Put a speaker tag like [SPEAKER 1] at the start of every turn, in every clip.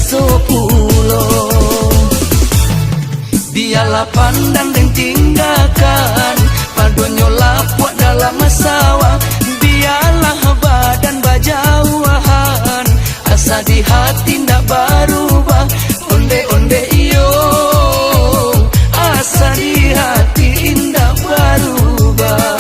[SPEAKER 1] sepuluh. Biarlah pandang dan tinggalkan padonyo lapuk dalam sawah. Biarlah badan bajauhan, asa di hati ndak berubah. Onde-onde iyo, asa di hati ndak berubah.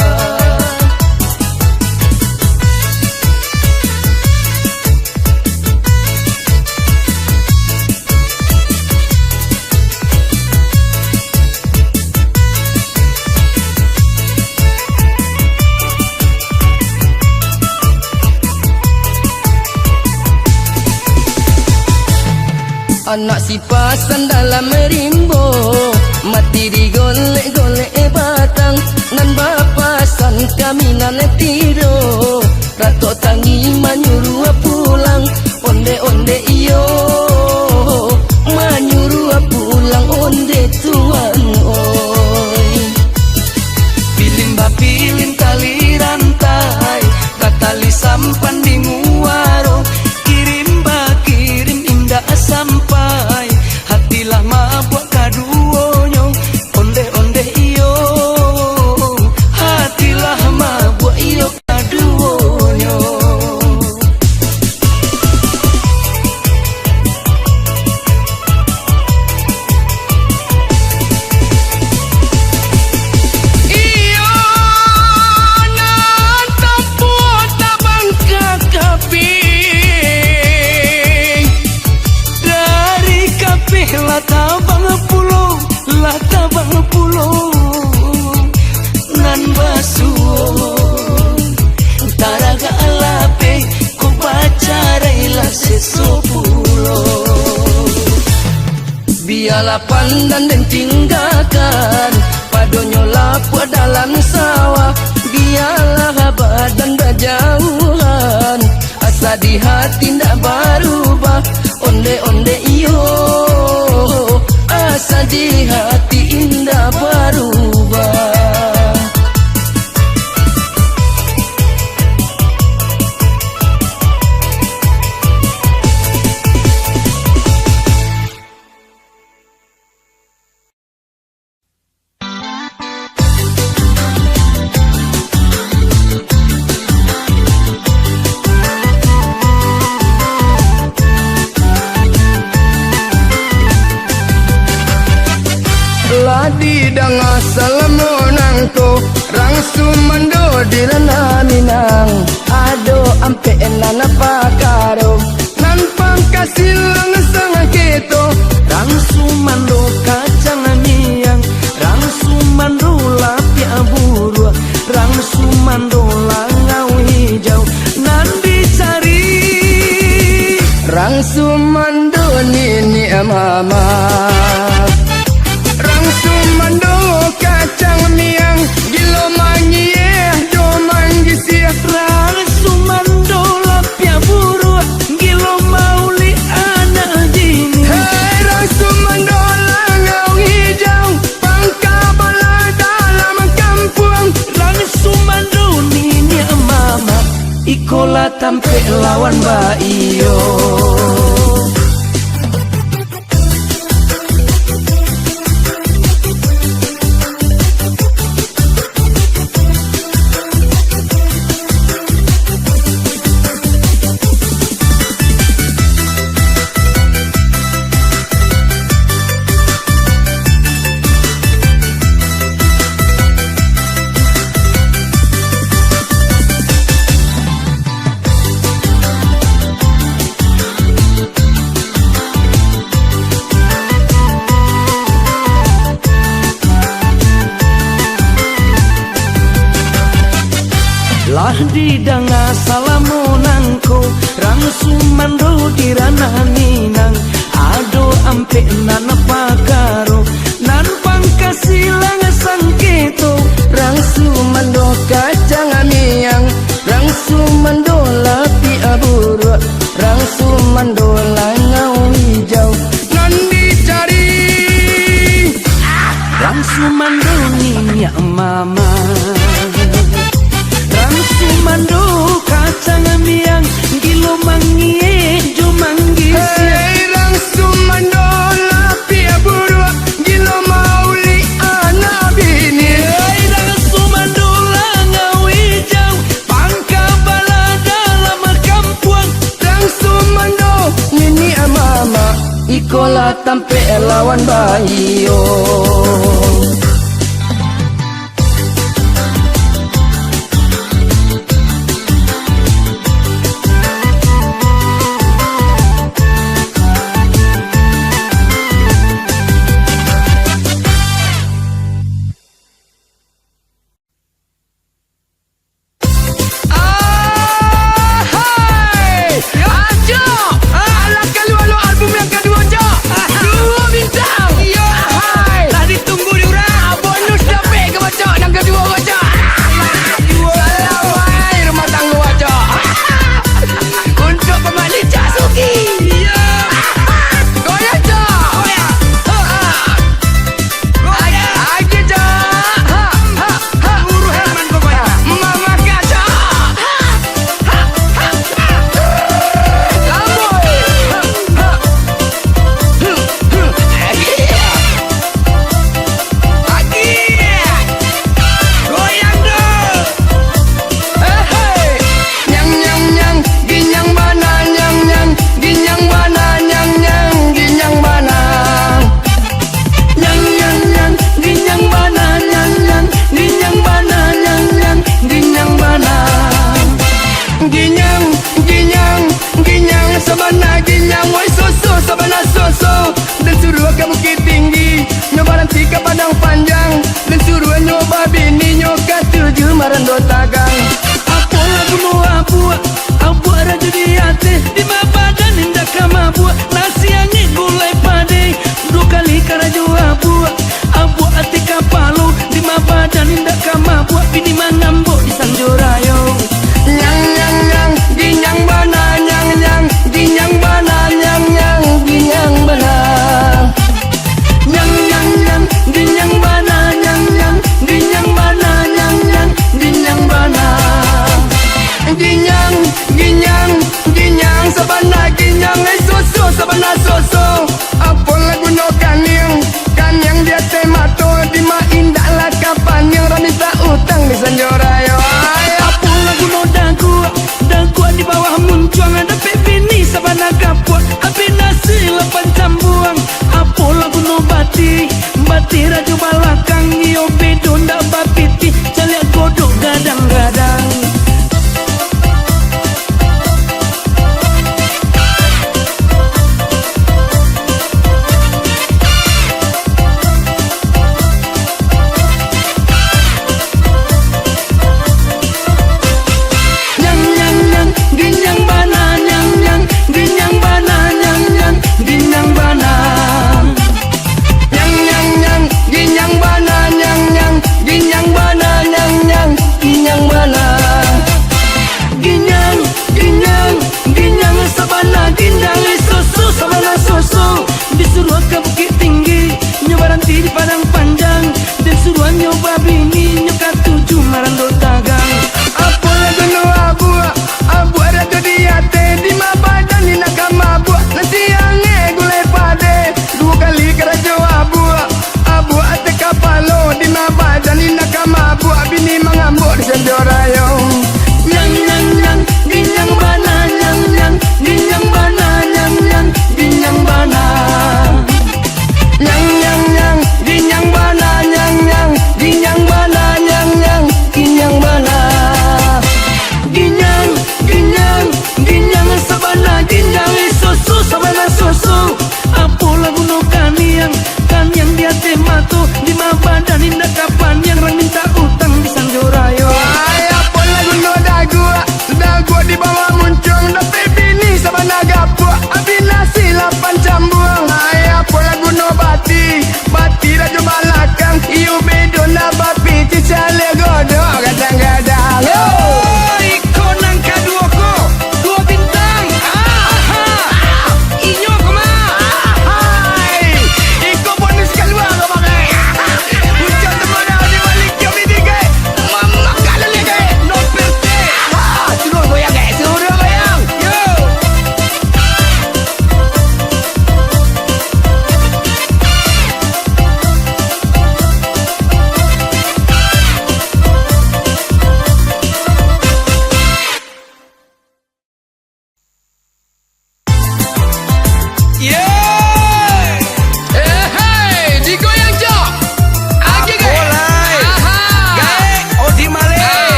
[SPEAKER 1] Anak si pasan dalam rimbo, mati digolek-golek batang. Nan bapasan kami nan tiro, ratok tangi manyuruh pulang. Onde-onde iyo, manyuruh pulang onde tuan oi. Pilin bapilin tali rantai, katali sampan di muaro. Kirim bakirim indah sampai, hatilah mabuk kaduonyo. Onde-onde iyo, hatilah mabuk iyo kaduonyo. Iyo nan tampuk tabang kakapi, dari kapi latabang pulau nan basuh. Taraga alape ku pacarailah sepuluh. Biarlah pandan dan tinggalkan padonyo lapuk dalam sawah. Biarlah badan berjauhan, asa di hati ndak berubah. Onde-onde iyo, asa di hati indah berubah. Ladi dang asal monangko, rang sumando di rana minang. Ado ampe enana pakaro, nan pangkasilang sang keto. Rang sumando kacang miang, rang sumando lapia buru, rang sumando langau hijau nan dicari. Rang sumando nini mama, rang sumando kacang miang, gilo mangie do manggisi. Rang sumando lapia buru, gilo mauli anak dini. Hey, rang sumando langau hijau, pangka bala dalam kampung. Rang sumando nini mama, ikola tampe lawan baiyo. Lah di danga salamonangko, rang sumando di rana minang. Ado ampe nana pakaro, nan pangkasilang sangketo. Rang sumando kacang miang, rang sumando lapi aburu, rang sumando langau hijau nan dicari. Rang sumando ninya mama, sumando kacang miang, gilo mangie jo manggis. Hey, ikola tampe lawan bayo.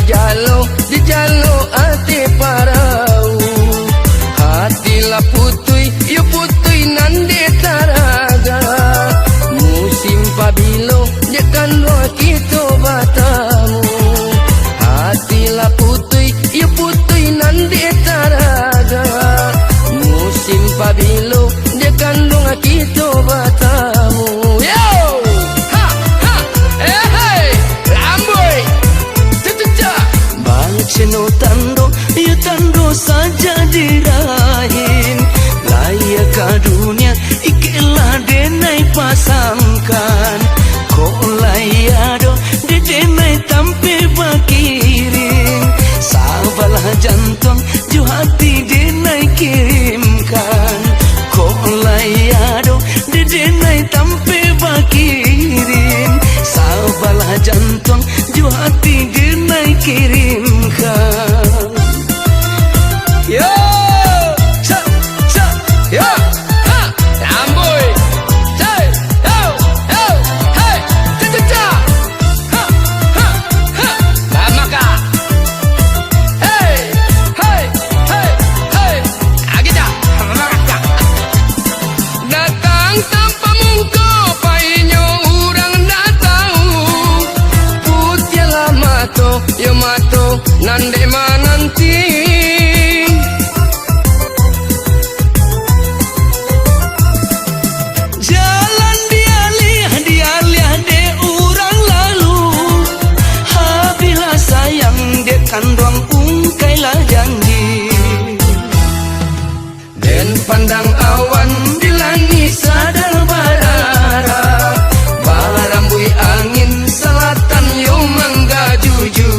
[SPEAKER 1] di jalo ate parau. Hati la putui, yo putui nande taraga. Musim pabilo, jekan doa kita batamu. Hati la putui, yo putui nande taraga. Musim pabilo, jekan doa kita batamu. Yo! Ha! Ha! Hey! Lamboy! Tutuca! Bang ceno tando, yo tando saja dirahin. Layak dunia ikilah denai pasangkan. Kok layado de denai tampe bakiring. Sabalah jantung ju hati denai kirimkan. Kok layado de denai tampe bakiring. Sabalah jantung ju hati denai kirimkan. Yo! Yo, ha, lamboy, hey, yo, yo, hey, tutuca, ha, ha, ha, lamaka, hey, hey, hey, hey, agita, lamaka. Datang tanpa muka, painyo orang dah tahu. Putih lah mato, yo mato, nande mananti. Kandang ungkailah janji. Dan pandang awan di langit sadar barara. Barambui angin selatan yo mangga juju.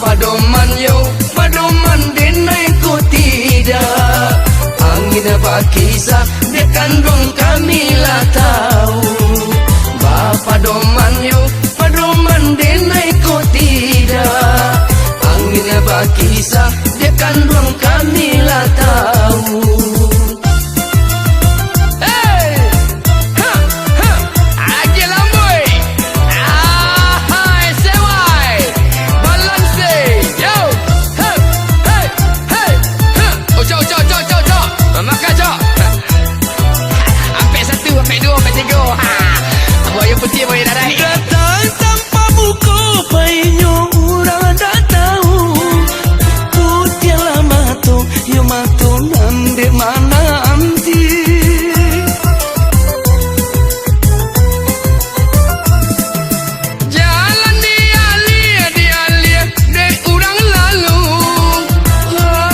[SPEAKER 1] Padoman yo, padoman denai ko tidak. Angin bakisa de kandung kami lah tahu. Padoman yo, padoman denai ko tidak. Angin bakisa de kandung kami lah tahu. Hey, ha, ha, aje lamboy, hai sewai, balance, yo, hey, hey, hey, ha, ojo, maka jo, ampe satu, ampe dua, ampe tiga, ha, buaya putih, buaya darai. Datang tanpa muka, painyo orang dah tahu. Putih lah mato, yo mato nande mana anti. Jalan dia de orang lalu.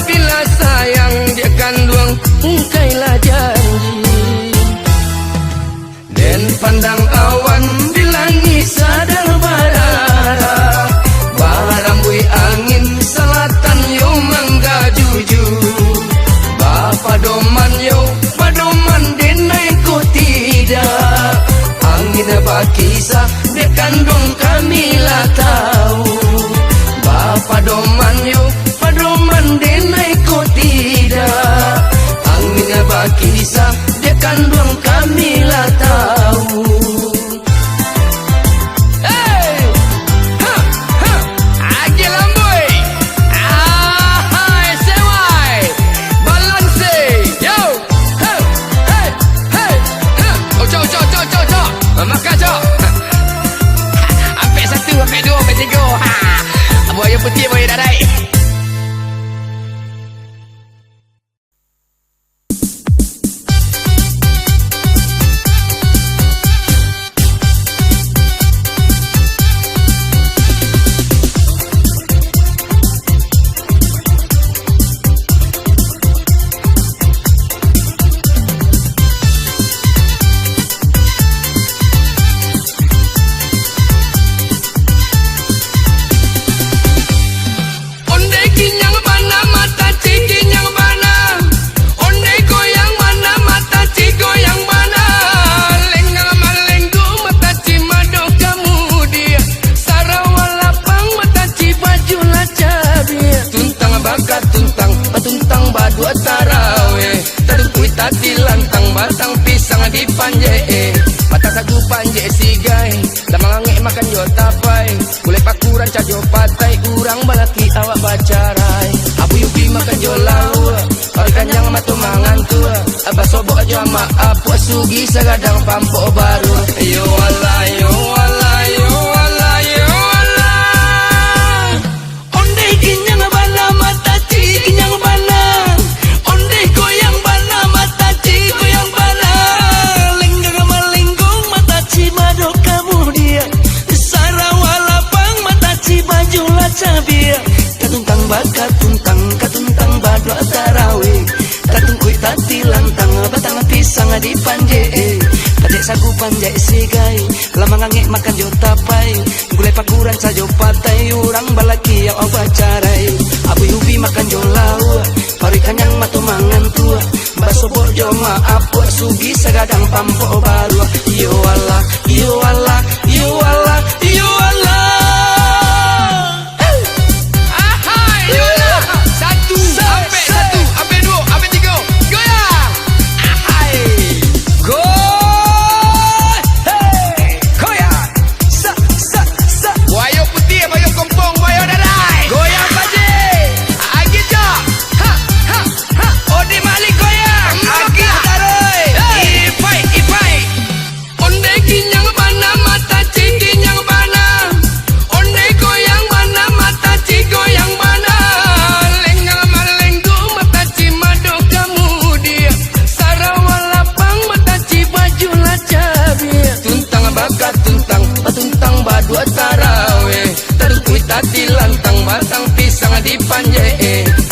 [SPEAKER 1] Bila sayang dia kandung, ungkailah janji. Dan pandang awan di langit sadar barara. Barambui angin selatan yo mangga juju. Padoman yo, padoman denai ko tidak. Angin bakisa de kandung kami lah tahu. Padoman yo, padoman denai ko tidak. Angin bakisa de kandung kami lah tahu. Hey, ha, ha, aje lamboy, hai sewai, balance, yo, hey, hey, hey, ha, ojo, maka jo, ampe satu, ampe dua, ampe tiga, ha, buaya putih, buaya darai. panje sigai, lamang angin makan yo tapai, kulit pakuran cajo patah. urang balaki awak bacarai. Abu yubi makan jolau, oi kanyang matumangan tua. Abah sobok aja maaf, sugi sagadang pampo baru. Yo Allah, yo Allah, yo Allah, yo Allah. Onde kinyang bana mata ci kinyang bana. Onde goyang bana mata ci goyang bana. Lenggang malinggung mata ci mado kamu dia. Sarawalapang mata ci baju lacabia. Katuntang bakat tuntang katuntang badwa tarawih. Katung kuy tati lantang batang pisang di panje. Pajak sagu panjai sigai lamang angek makan jo tapai. Gulai pakuran sajo patai urang balaki yang bacarai. Abu yubi makan jo lau pari kanyang matu mangan tua. Baso bojo maaf sugi sagadang pampo baru. Yo Allah, yo Allah, yo Allah, yo Allah. Tati lantang batang pisang di panje.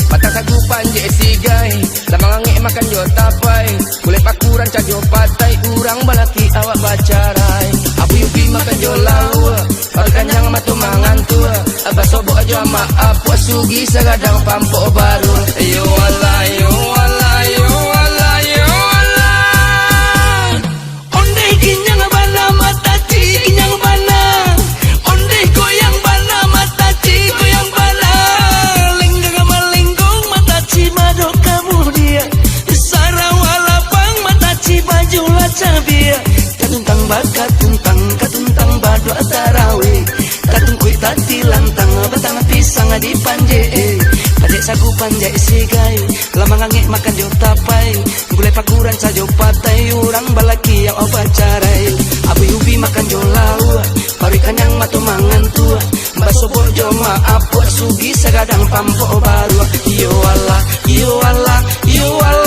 [SPEAKER 1] Batang sagu panje sigai lamang angek makan jo tapai. Gulai pakuran cajo patai urang balaki awak bacarai. Abu yubi makan jo lau pari kanyang matu mangan tua. Abah sobok aja maaf sugi sagadang pampo baru. Yo Allah, yo Allah, yo Allah, yo Allah. Onde kinyang bana mata ci kinyang bana. Onde goyang bana mata ci goyang bana. Lenggang malinggung mata ci mado kamu dia. Sarawalapang mata ci baju lacabia. Katuntang bakat tuntang katuntang badwa tarawih. Katung kuy tati lantang batang pisang di panje. Pajak sagu panjai sigai lamang angek makan jo tapai. Gulai pakuran sajo patai urang balaki yang bacarai. Abu yubi makan jo lau pari kanyang matu mangan tua. Baso bojo maaf sugi sagadang pampo baru. Yo Allah, yo Allah, yo Allah.